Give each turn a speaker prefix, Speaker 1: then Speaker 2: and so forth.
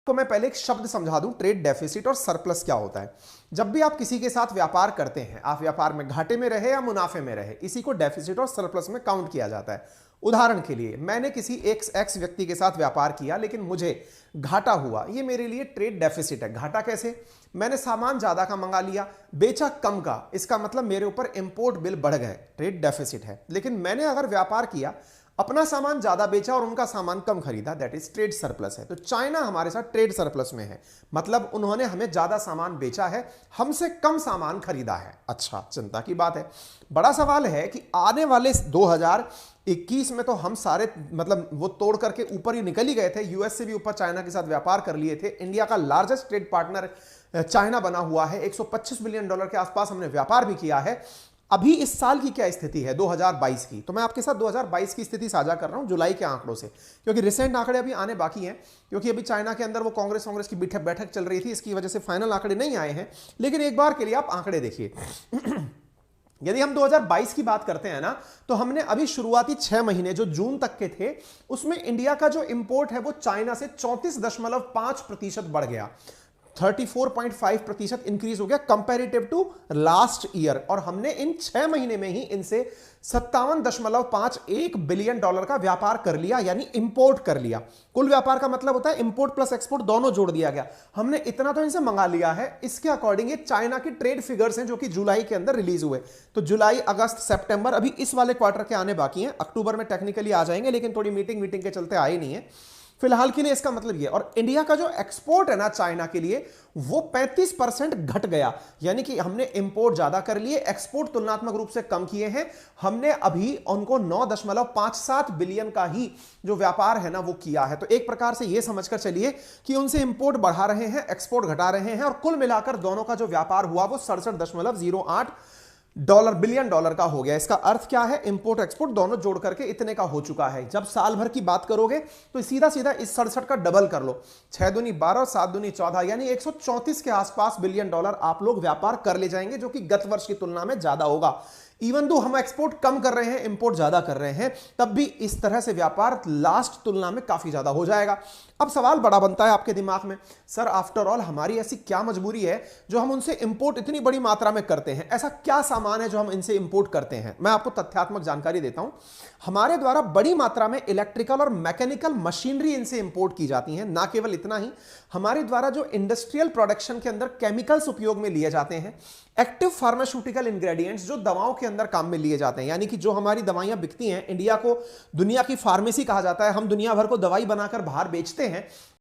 Speaker 1: को मैं पहले एक शब्द समझा दूं, ट्रेड डेफिसिट और सरप्लस क्या होता है। जब भी आप किसी के साथ व्यापार करते हैं, आप व्यापार में घाटे में रहे या मुनाफे में रहे, इसी को डेफिसिट और सरप्लस में काउंट किया जाता है। उदाहरण के लिए, मैंने किसी एक्स व्यक्ति के साथ व्यापार किया लेकिन मुझे घाटा हुआ, ये मेरे लिए ट्रेड डेफिसिट है। घाटा कैसे? मैंने सामान ज्यादा का मंगा लिया, बेचा कम का, इसका मतलब मेरे ऊपर इंपोर्ट बिल बढ़ गए, ट्रेड डेफिसिट है। लेकिन मैंने अगर व्यापार किया, अपना सामान ज्यादा बेचा और उनका सामान कम खरीदा, दैट इज ट्रेड सरप्लस है। तो चाइना हमारे साथ ट्रेड सरप्लस में है, मतलब उन्होंने हमें ज्यादा सामान बेचा है, हमसे कम सामान खरीदा है। अच्छा, चिंता की बात है। बड़ा सवाल है कि आने वाले 2021 में तो हम सारे मतलब वो तोड़ करके ऊपर ही निकल ही गए थे, यूएस से भी ऊपर चाइना के साथ व्यापार कर लिए थे। इंडिया का लार्जेस्ट ट्रेड पार्टनर चाइना बना हुआ है, $125 बिलियन के आसपास हमने व्यापार भी किया है। अभी इस साल की क्या स्थिति है 2022 की, तो मैं आपके साथ 2022 की स्थिति साझा कर रहा हूं जुलाई के आंकड़ों से, क्योंकि रिसेंट आंकड़े अभी आने बाकी हैं, क्योंकि अभी चाइना के अंदर वो कांग्रेस की बैठक चल रही थी, इसकी वजह से फाइनल आंकड़े नहीं आए हैं। लेकिन एक बार के लिए आप आंकड़े देखिए। यदि हम 2022 की बात करते हैं ना, तो हमने अभी शुरुआती 6 महीने जो जून तक के थे, उसमें इंडिया का जो इंपोर्ट है वो चाइना से 34.5% बढ़ गया, 34.5% इंक्रीज हो गया कंपैरेटिव टू लास्ट ईयर। और हमने इन 6 महीने में ही इनसे $57.51 बिलियन का व्यापार कर लिया, यानी इंपोर्ट कर लिया। कुल व्यापार का मतलब होता है इंपोर्ट प्लस एक्सपोर्ट दोनों जोड़ दिया गया। हमने इतना तो इनसे मंगा लिया है। इसके अकॉर्डिंग ये चाइना की ट्रेड फिगर्स हैं जो कि जुलाई के अंदर रिलीज हुए। तो जुलाई, अगस्त, सितंबर अभी इस वाले क्वार्टर के आने बाकी हैं, अक्टूबर में टेक्निकली आ जाएंगे, लेकिन थोड़ी मीटिंग के चलते आए नहीं है फिलहाल के लिए। इसका मतलब ये, और इंडिया का जो एक्सपोर्ट है ना चाइना के लिए, वो 35% घट गया, यानी कि हमने इंपोर्ट ज्यादा कर लिए, एक्सपोर्ट तुलनात्मक रूप से कम किए हैं। हमने अभी उनको 9.57 बिलियन का ही जो व्यापार है ना वो किया है। तो एक प्रकार से ये समझकर चलिए कि उनसे इंपोर्ट बढ़ा रहे हैं, एक्सपोर्ट घटा रहे हैं, और कुल मिलाकर दोनों का जो व्यापार हुआ वो 67.08 बिलियन डॉलर का हो गया। इसका अर्थ क्या है? इंपोर्ट एक्सपोर्ट दोनों जोड़ करके इतने का हो चुका है। जब साल भर की बात करोगे तो सीधा सीधा इस 67 का डबल कर लो, 6 दूनी 12, 7 दूनी 14, यानी 134 के आसपास बिलियन डॉलर आप लोग व्यापार कर ले जाएंगे, जो कि गत वर्ष की तुलना में ज्यादा होगा। इवन दो हम एक्सपोर्ट कम कर रहे हैं, इंपोर्ट ज्यादा कर रहे हैं, तब भी इस तरह से व्यापार लास्ट तुलना में काफी ज्यादा हो जाएगा। अब सवाल बड़ा बनता है आपके दिमाग में, सर आफ्टर ऑल हमारी ऐसी क्या मजबूरी है जो हम उनसे इंपोर्ट इतनी बड़ी मात्रा में करते हैं? ऐसा क्या सामान है जो हम इनसे इंपोर्ट करते हैं? मैं आपको तथ्यात्मक जानकारी देता हूं। हमारे द्वारा बड़ी मात्रा में इलेक्ट्रिकल और मैकेनिकल मशीनरी इनसे इंपोर्ट की जाती है। ना केवल इतना ही, हमारे द्वारा जो इंडस्ट्रियल प्रोडक्शन के अंदर केमिकल्स उपयोग में लिए जाते हैं, एक्टिव फार्मास्यूटिकल इंग्रेडिएंट्स जो दवाओं के अंदर काम में लिए जाते हैं, यानी कि जो हमारी दवाइयां बिकती हैं, इंडिया को दुनिया की फार्मेसी कहा जाता है, हम दुनिया भर को दवाई बनाकर बाहर बेचते हैं,